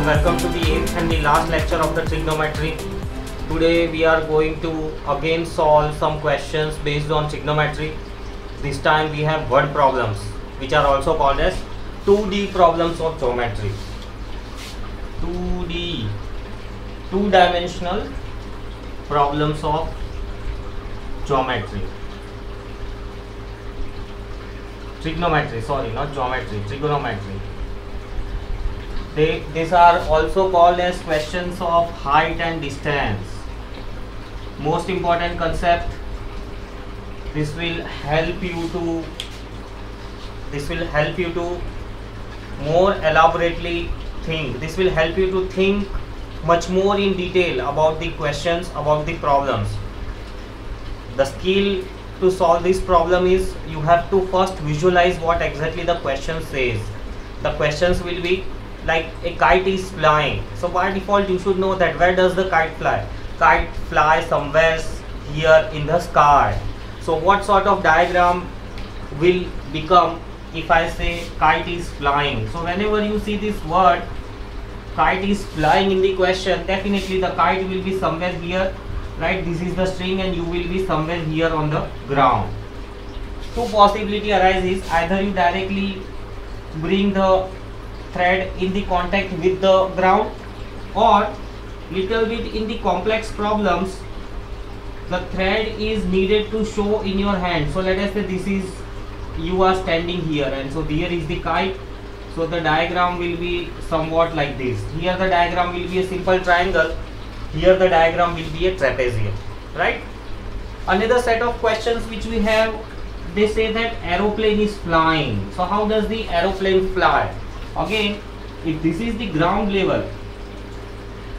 welcome to the 8th and the last lecture of the trigonometry. Today we are going to again solve some questions based on trigonometry. This time we have word problems, which are also called as 2D problems of geometry. 2D, two-dimensional problems of geometry. Trigonometry, sorry, not geometry, trigonometry. These are also called as questions of height and distance. Most important concept. This will help you to more elaborately think. This will help you to think much more in detail about the questions, about the problems. The skill to solve this problem is you have to first visualize what exactly the question says. The questions will be like a kite is flying. So by default you should know that where does the kite fly? Kite flies somewhere here in the sky. So what sort of diagram will become if I say kite is flying? So whenever you see this word kite is flying in the question, definitely the kite will be somewhere here, right? This is the string and you will be somewhere here on the ground. Two possibility arises: either you directly bring the thread in the contact with the ground, or little bit in the complex problems the thread is needed to show in your hand. So let us say this is, you are standing here and so here is the kite. So the diagram will be somewhat like this. Here the diagram will be a simple triangle, here the diagram will be a trapezium, right? Another set of questions which we have, they say that aeroplane is flying. So how does the aeroplane fly? Again, if this is the ground level,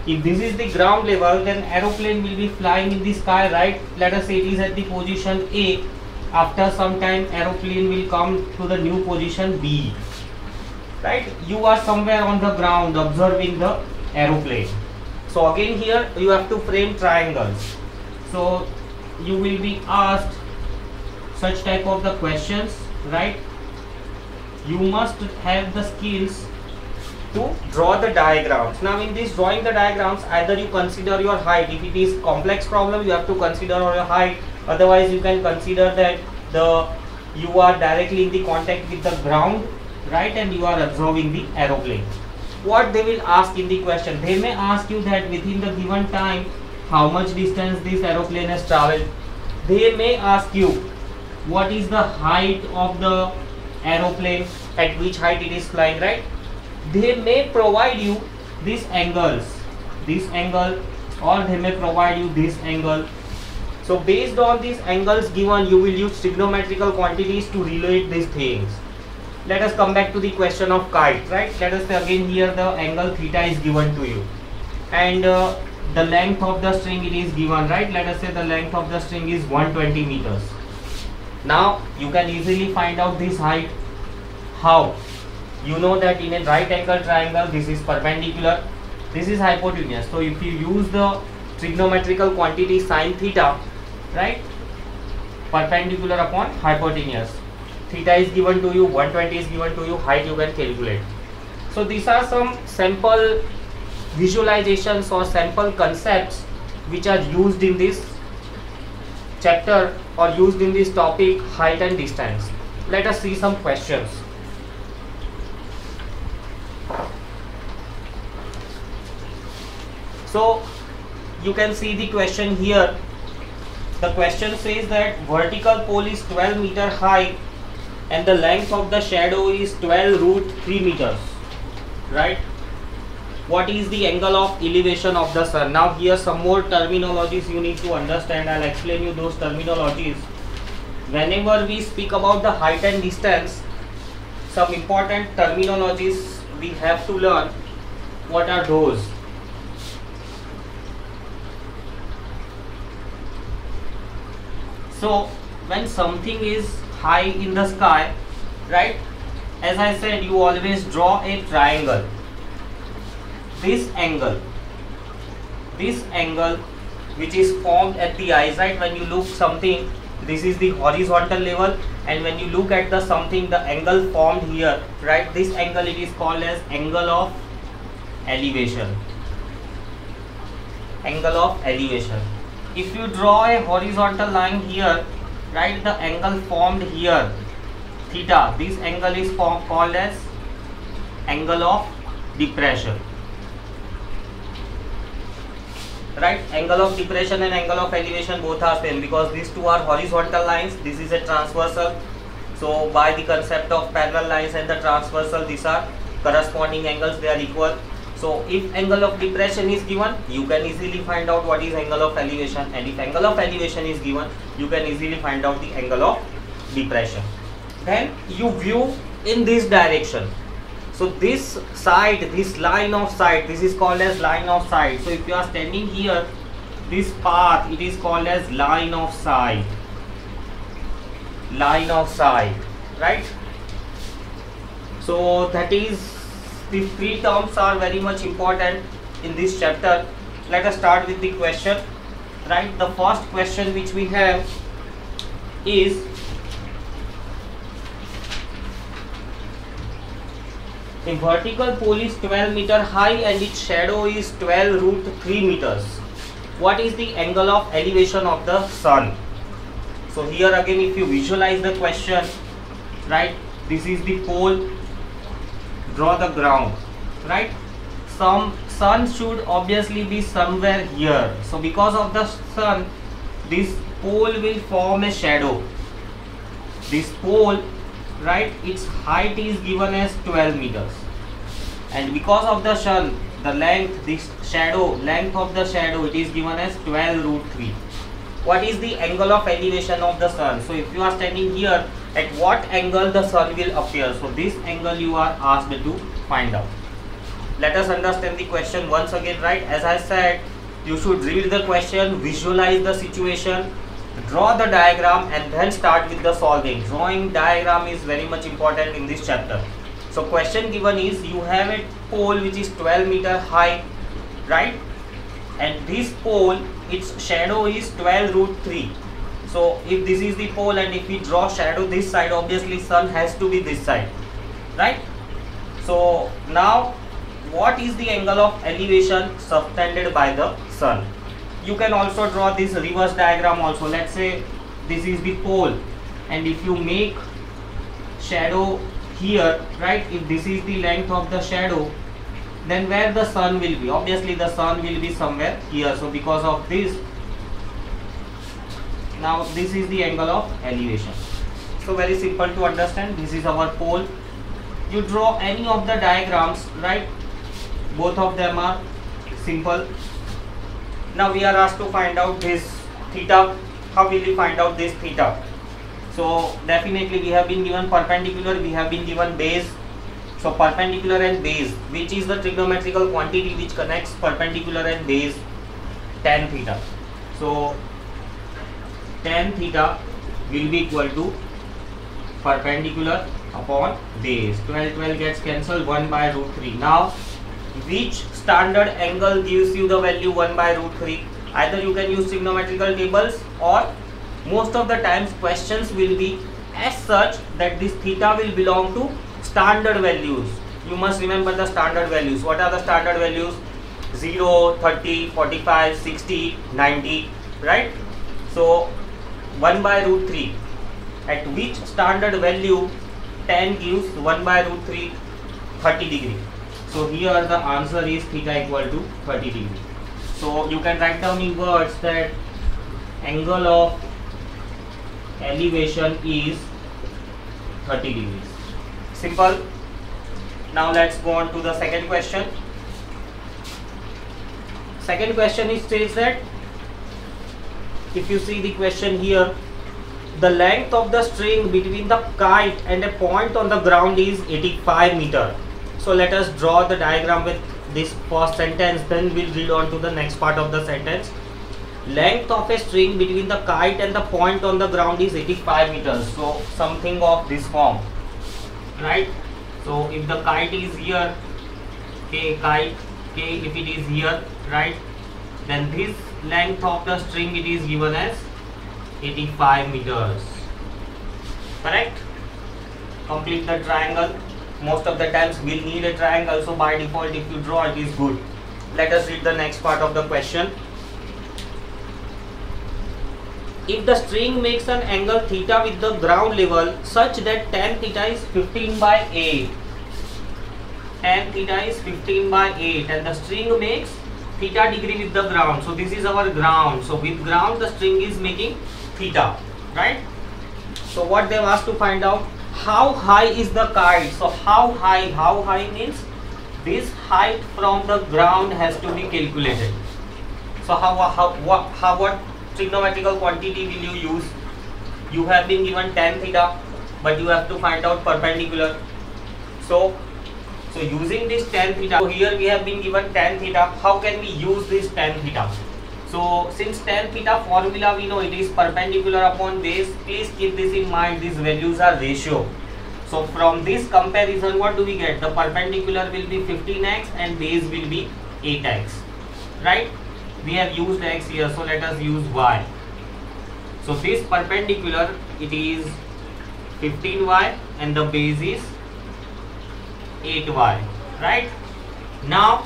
then aeroplane will be flying in the sky, right? Let us say it is at the position A. After some time aeroplane will come to the new position B, right? You are somewhere on the ground observing the aeroplane. So again here you have to frame triangles. So you will be asked such type of the questions, right? You must have the skills to draw the diagrams. Now in this drawing the diagrams, either you consider your height. If it is complex problem, you have to consider your height. Otherwise you can consider that you are directly in the contact with the ground, right, and you are observing the aeroplane. What they will ask in the question, they may ask you that within the given time how much distance this aeroplane has traveled. They may ask you what is the height of the aeroplane, at which height it is flying, right? They may provide you this angle, or they may provide you this angle. So based on these angles given, you will use trigonometrical quantities to relate these things. Let us come back to the question of kite, right? Let us say again here the angle theta is given to you, and the length of the string it is given, right? Let us say the length of the string is 120 meters. Now you can easily find out this height. How? You know that in a right angle triangle this is perpendicular, this is hypotenuse. So if you use the trigonometrical quantity sine theta, right, perpendicular upon hypotenuse, theta is given to you, 120 is given to you, height you can calculate. So these are some sample visualizations or sample concepts which are used in this chapter or used in this topic, height and distance. Let us see some questions. So you can see the question here. The question says that vertical pole is 12 meter high and the length of the shadow is 12 root 3 meters, right? What is the angle of elevation of the sun? Now here some more terminologies you need to understand. I'll explain you those terminologies. Whenever we speak about the height and distance, some important terminologies we have to learn. What are those? So when something is high in the sky, right, as I said, you always draw a triangle. This angle which is formed at the eyes, right, when you look something, this is the horizontal level, and when you look at the something, the angle formed here, right, this angle it is called as angle of elevation. Angle of elevation. If you draw a horizontal line here, right, the angle formed here, theta, this angle is called as angle of depression. Right, angle of depression and angle of elevation both are same because these two are horizontal lines, this is a transversal. So by the concept of parallel lines and the transversal, these are corresponding angles, they are equal. So if angle of depression is given, you can easily find out what is angle of elevation, and if angle of elevation is given, you can easily find out the angle of depression. Then you view in this direction. So this side, this line of sight, this is called as line of sight. So if you are standing here, this path, it is called as line of sight. Line of sight, right? So that is, the three terms are very much important in this chapter. Let us start with the question, right? The first question which we have is, a vertical pole is 12 meter high and its shadow is 12 root 3 meters. What is the angle of elevation of the sun? So here again, if you visualize the question, right, this is the pole, draw the ground, right? Some sun should obviously be somewhere here. So because of the sun, this pole will form a shadow. This pole, right, its height is given as 12 meters, and because of the sun, the length, this shadow, length of the shadow, it is given as 12 root 3. What is the angle of elevation of the sun? So if you are standing here, at what angle the sun will appear? So this angle you are asked to find out. Let us understand the question once again, right? As I said, you should read the question, visualize the situation, draw the diagram, and then start with the solving. Drawing diagram is very much important in this chapter. So question given is, you have a pole which is 12 meter high, right? And this pole, its shadow is 12 root 3. So if this is the pole and if we draw shadow this side, obviously sun has to be this side, right? So now what is the angle of elevation subtended by the sun? You can also draw this reverse diagram also. Let's say this is the pole, and if you make shadow here, right, if this is the length of the shadow, then where the sun will be? Obviously the sun will be somewhere here. So because of this, now this is the angle of elevation. So very simple to understand. This is our pole. You draw any of the diagrams, right? Both of them are simple. Now we are asked to find out this theta. How will we find out this theta? So definitely we have been given perpendicular, we have been given base. So perpendicular and base, which is the trigonometrical quantity which connects perpendicular and base? Tan theta. So tan theta will be equal to perpendicular upon base. 12 gets cancelled, 1 by root 3. Now which standard angle gives you the value 1 by root 3? Either you can use trigonometrical tables, or most of the times questions will be as such that this theta will belong to standard values. You must remember the standard values. What are the standard values? 0, 30, 45, 60, 90, right? So 1 by root 3, at which standard value tan gives 1 by root 3? 30 degree. So here the answer is theta equal to 30 degree. So you can write down in words that angle of elevation is 30 degrees. Simple. Now let's go on to the second question. Second question is states that, if you see the question here, the length of the string between the kite and a point on the ground is 85 meter. So let us draw the diagram with this first sentence, then we'll read on to the next part of the sentence. Length of a string between the kite and the point on the ground is 85 meters. So something of this form, right? So if the kite is here, kite, if it is here, right, then this length of the string, it is given as 85 meters. Correct? Complete the triangle. most of the times we'll need a triangle, so by default if you draw it is good. Let us read the next part of the question. If the string makes an angle theta with the ground level such that tan theta is 15 by 8, tan theta is 15 by 8 and the string makes theta degree with the ground. So this is our ground. So with ground the string is making theta, right? So what they asked to find out, how high is the kite? So how high means this height from the ground has to be calculated. So what trigonometrical quantity will you use? You have been given tan theta, but you have to find out perpendicular. So using this tan theta, so here we have been given tan theta. How can we use this tan theta? So since tan theta formula we know it is perpendicular upon base, please keep this in mind, these values are ratio. So from this comparison what do we get? The perpendicular will be 15x and base will be 8x, right? We have used x here, so let us use y. So this perpendicular, it is 15y and the base is 8y, right? Now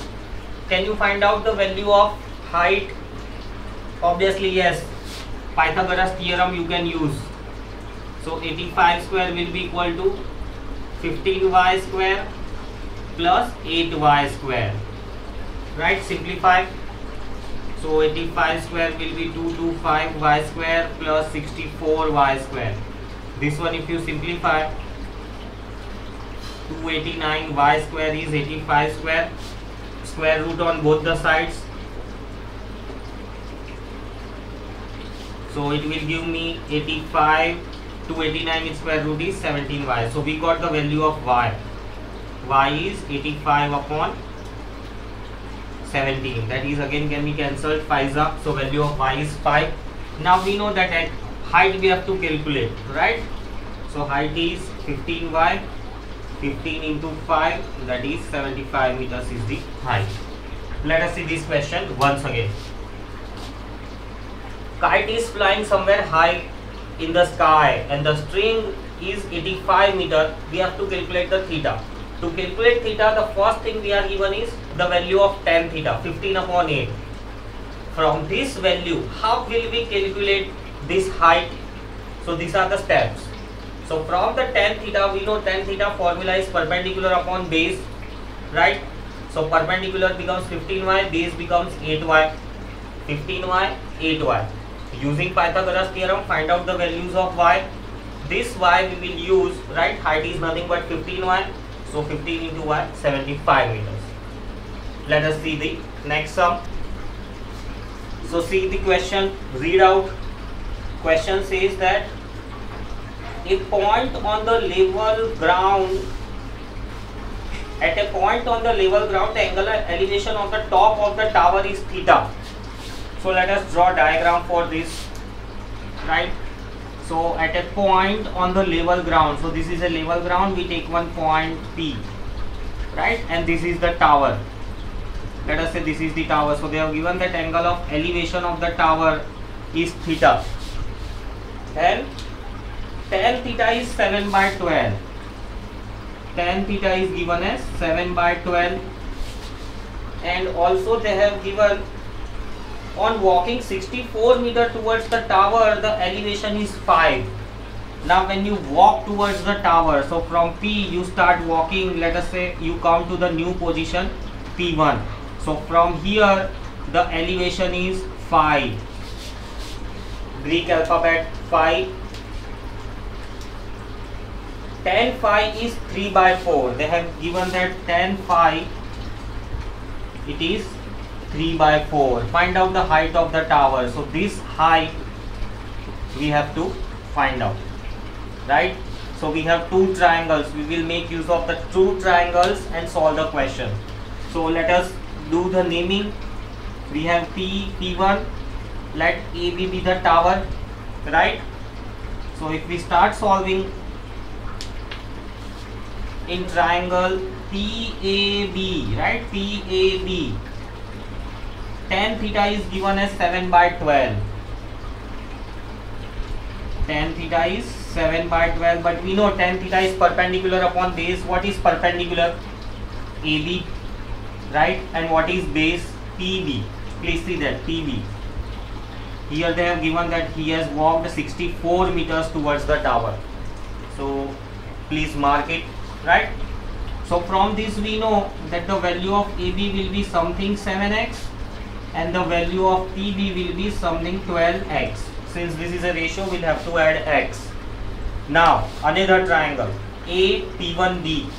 can you find out the value of height? Obviously yes, Pythagoras theorem you can use. So 85 square will be equal to 15y square plus 8y square, right? Simplify. So 85 square will be 225y square plus 64y square. This one if you simplify, 289y square is 85 square, square root on both the sides. So it will give me 85, 289 is square root is 17y. So we got the value of y. Y is 85 upon 17. That is again can be cancelled, 5 up. So value of y is 5. Now we know that at height we have to calculate, right? So height is 15y, 15 into 5, that is 75 meters is the height. Let us see this question once again. Kite is flying somewhere high in the sky and the string is 85 meter. We have to calculate the theta. To calculate theta, the first thing we are given is the value of tan theta, 15 upon 8. From this value, how will we calculate this height? So these are the steps. So from the tan theta, we know tan theta formula is perpendicular upon base, right? So perpendicular becomes 15y, base becomes 8y, 15y, 8y. Using Pythagoras theorem, find out the values of y. This y we will use, right? Height is nothing but 15y. So 15 into y, 75 meters. Let us see the next sum. So see the question, read out. Question says that a point on the level ground, at a point on the level ground, the angular elevation of the top of the tower is theta. So let us draw a diagram for this, right? So at a point on the level ground, so this is a level ground, we take one point P, right? And this is the tower. Let us say this is the tower. So they have given that angle of elevation of the tower is theta. Then tan theta is 7 by 12. Tan theta is given as 7 by 12. And also they have given on walking 64 meter towards the tower, the elevation is 5. Now when you walk towards the tower, so from P you start walking, let us say you come to the new position P1. So from here the elevation is 5. Greek alphabet 5. Tan phi is 3 by 4. They have given that tan phi, it is 3 by 4. Find out the height of the tower. So this height we have to find out, right? So we have two triangles. We will make use of the two triangles and solve the question. So let us do the naming. We have P1. Let AB be the tower, right? So if we start solving in triangle PAB, right? PAB. Tan theta is given as 7 by 12. tan theta is 7 by 12, but we know tan theta is perpendicular upon base. What is perpendicular? AB, right? And what is base? PB. Please see that PB. Here they have given that he has walked 64 meters towards the tower. So please mark it, right? So from this we know that the value of AB will be something 7x and the value of PB will be something 12x. Since this is a ratio, we'll have to add x. Now another triangle AP1B.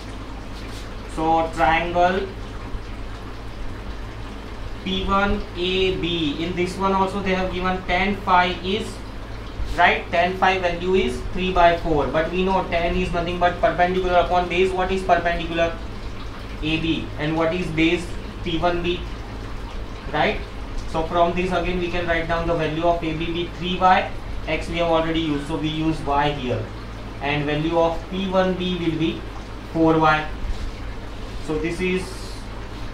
So triangle P1AB. In this one also they have given tan phi is, right, tan phi value is 3 by 4, but we know tan is nothing but perpendicular upon base. What is perpendicular? AB. And what is base? P1B, right? So from this again we can write down the value of AB be 3y, x we have already used, so we use y here, and value of P1B will be 4y. So this is,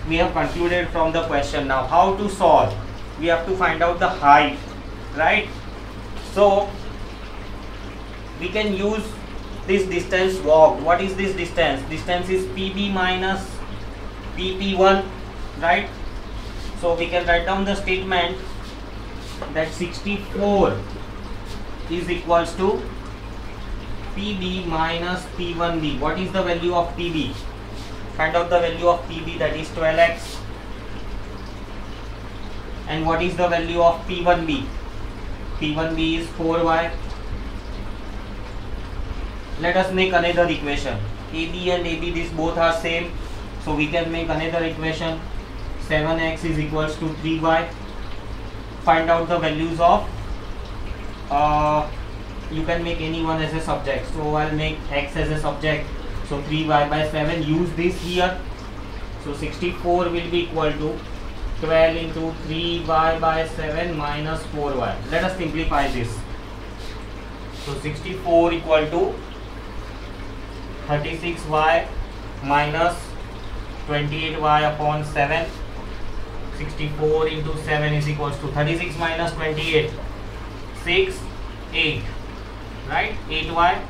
we have concluded from the question. Now how to solve? We have to find out the height, right? So we can use this distance walked. What is this distance? Distance is PB minus PP1, right? So we can write down the statement that 64 is equals to PB minus P1B. What is the value of PB? Find out the value of PB, that is 12x. And what is the value of P1B? P1B is 4y. Let us make another equation. AB and AB, these both are same, so we can make another equation. 7x is equals to 3y. Find out the values of, you can make any one as a subject, so I'll make x as a subject. So 3y by 7, use this here. So 64 will be equal to 12 into 3y by 7 minus 4y. Let us simplify this. So 64 equal to 36y minus 28y upon 7. 64 into 7 is equals to 36 minus 28, 6, 8, right? 8y,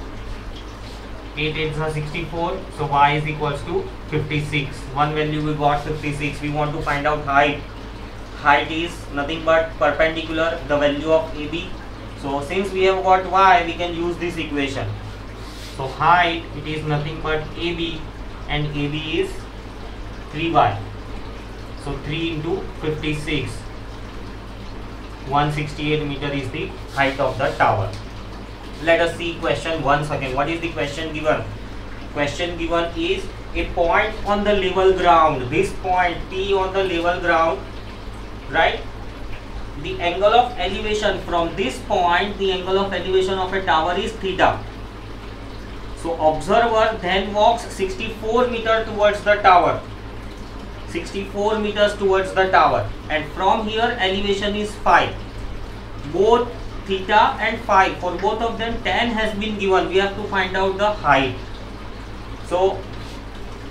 8 8s are 64, so y is equals to 56. One value we got 56. We want to find out height. Height is nothing but perpendicular the value of AB. So since we have got y, we can use this equation. So height, it is nothing but AB, and AB is 3y. So 3 into 56, 168 meter is the height of the tower. Let us see question once again. What is the question given? Question given is a point on the level ground. This point P on the level ground, right? The angle of elevation from this point, the angle of elevation of a tower is theta. So observer then walks 64 meter towards the tower. 64 meters towards the tower, and from here elevation is phi. Both theta and phi, for both of them tan has been given. We have to find out the height. So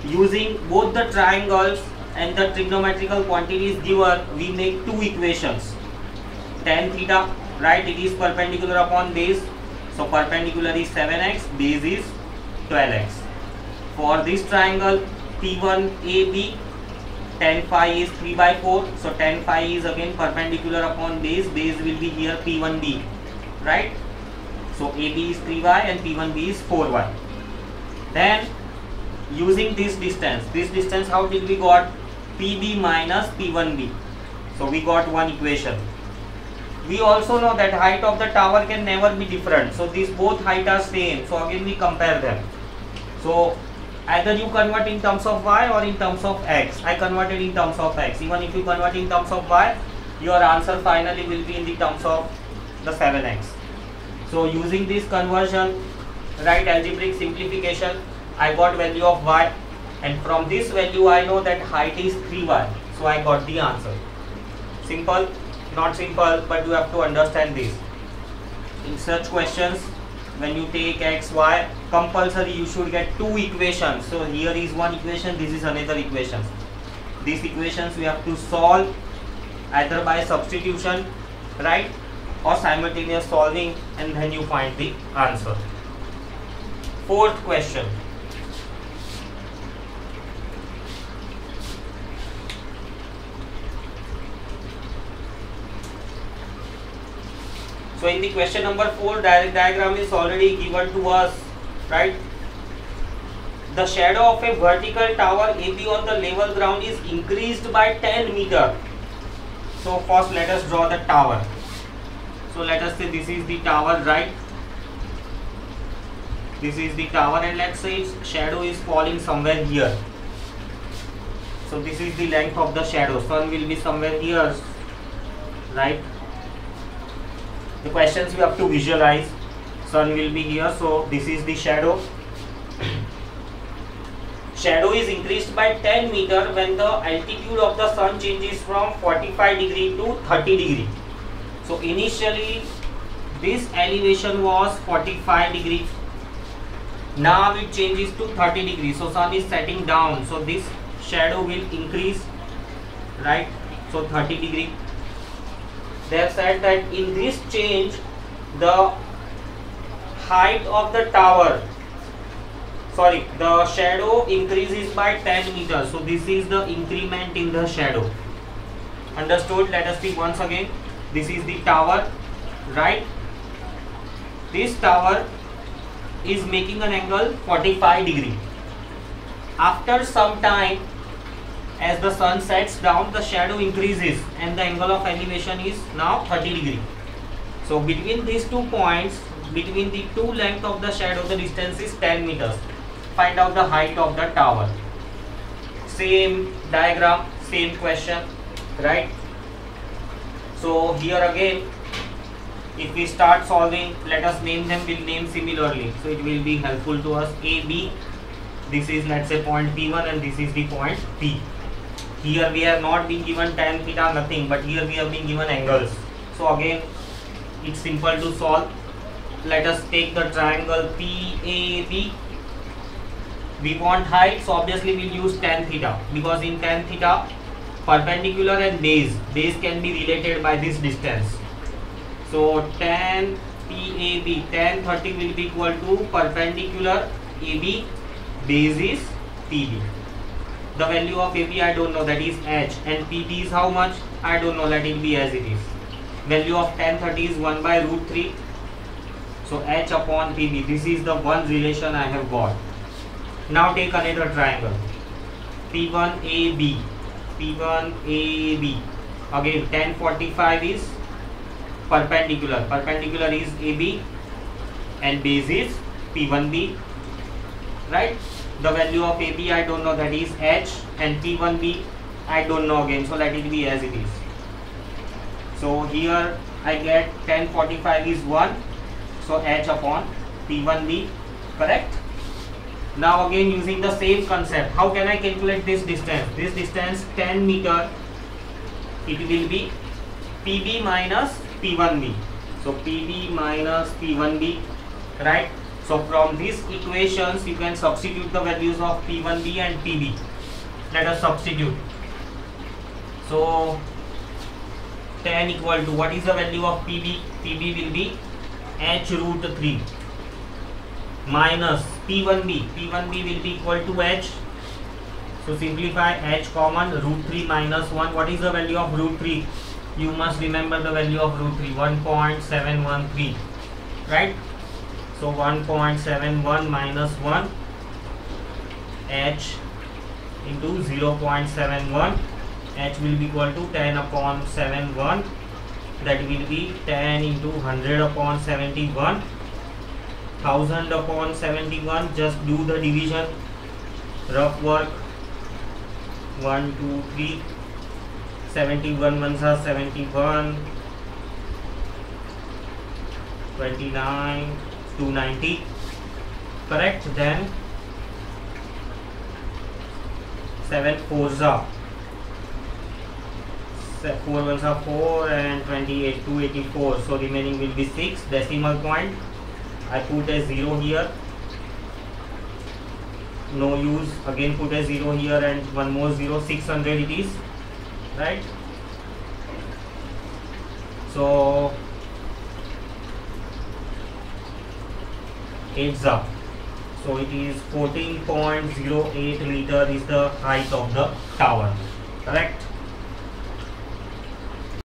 using both the triangles and the trigonometrical quantities given, we make two equations. Tan theta, right, it is perpendicular upon base, so perpendicular is 7x, base is 12x. For this triangle P1AB, tan phi is 3 by 4, so tan phi is again perpendicular upon base, base will be here P1B, right? So AB is 3y and P1B is 4y. Then using this distance how did we got? PB minus P1B. So we got one equation. We also know that height of the tower can never be different, so these both height are same, so again we compare them. So either you convert in terms of y or in terms of x. I converted in terms of x. Even if you convert in terms of y, your answer finally will be in the terms of the 7x. So using this conversion, right, algebraic simplification, I got value of y, and from this value I know that height is 3y, so I got the answer. Simple? Not simple, but you have to understand this. In such questions, when you take x, y, compulsory you should get two equations. So here is one equation, this is another equation. These equations we have to solve either by substitution, right, or simultaneous solving, and then you find the answer. Fourth question. So in the question number 4, direct diagram is already given to us, right? The shadow of a vertical tower AB on the level ground is increased by 10 meter. So first let us draw the tower. So let us say this is the tower, right? This is the tower, and let's say its shadow is falling somewhere here. So this is the length of the shadow. Sun will be somewhere here, right? The questions we have to visualize. Sun will be here, so this is the shadow. Shadow is increased by 10 meter when the altitude of the sun changes from 45 degree to 30 degree. So initially this elevation was 45 degree. Now it changes to 30 degree. So sun is setting down. So this shadow will increase, right? So 30 degree. They have said that in this change, the height of the tower, the shadow increases by 10 meters. So this is the increment in the shadow. Understood? Let us see once again. This is the tower, right? This tower is making an angle 45 degree. After some time, as the sun sets down, the shadow increases and the angle of elevation is now 30 degree. So between these 2 points, between the 2 length of the shadow, the distance is 10 meters. Find out the height of the tower. Same diagram, same question, right? So here again, if we start solving, let us name them, we'll name similarly. So it will be helpful to us. A, B, this is let's say point P1 and this is the point P. Here we have not been given tan theta, nothing, but here we have been given angles. So again, it's simple to solve. Let us take the triangle PAB. We want height, so obviously we'll use tan theta, because in tan theta, perpendicular and base can be related by this distance. So tan PAB, tan 30 will be equal to perpendicular AB, base is PB. The value of AB I don't know, that is h, and PB is how much? I don't know, let it be as it is. Value of tan 30 is 1 by root 3. So h upon PB, this is the one relation I have got. Now take another triangle, P1AB, P1AB. Again tan 45 is perpendicular, perpendicular is AB and base is P1B, right? The value of AB I don't know, that is h, and P1B I don't know again, so let it be as it is. So here I get tan 45 is 1, so h upon P1B, correct? Now again using the same concept, how can I calculate this distance? This distance 10 meter, it will be PB minus P1B. So PB minus P1B, right? So from these equations you can substitute the values of P1B and PB. Let us substitute. So 10 equal to, what is the value of PB? PB will be h root 3 minus P1B. P1B will be equal to h. So simplify, h common, root 3 minus 1. What is the value of root 3? You must remember the value of root 3, 1.713, right? So 1.71 minus 1, h into 0.71, h will be equal to 10 upon 71, that will be 10 into 100 upon 71, 1000 upon 71, just do the division, rough work, 1, 2, 3, 71 ones are 71, 29, 290, correct? Then 7 fours are 4 ones are 4 and 28, 284, so remaining will be 6. Decimal point I put a 0 here, no use, again put a 0 here and one more 0, 600 it is, right? So Heads up. So it is 14.08 meter is the height of the tower. Correct.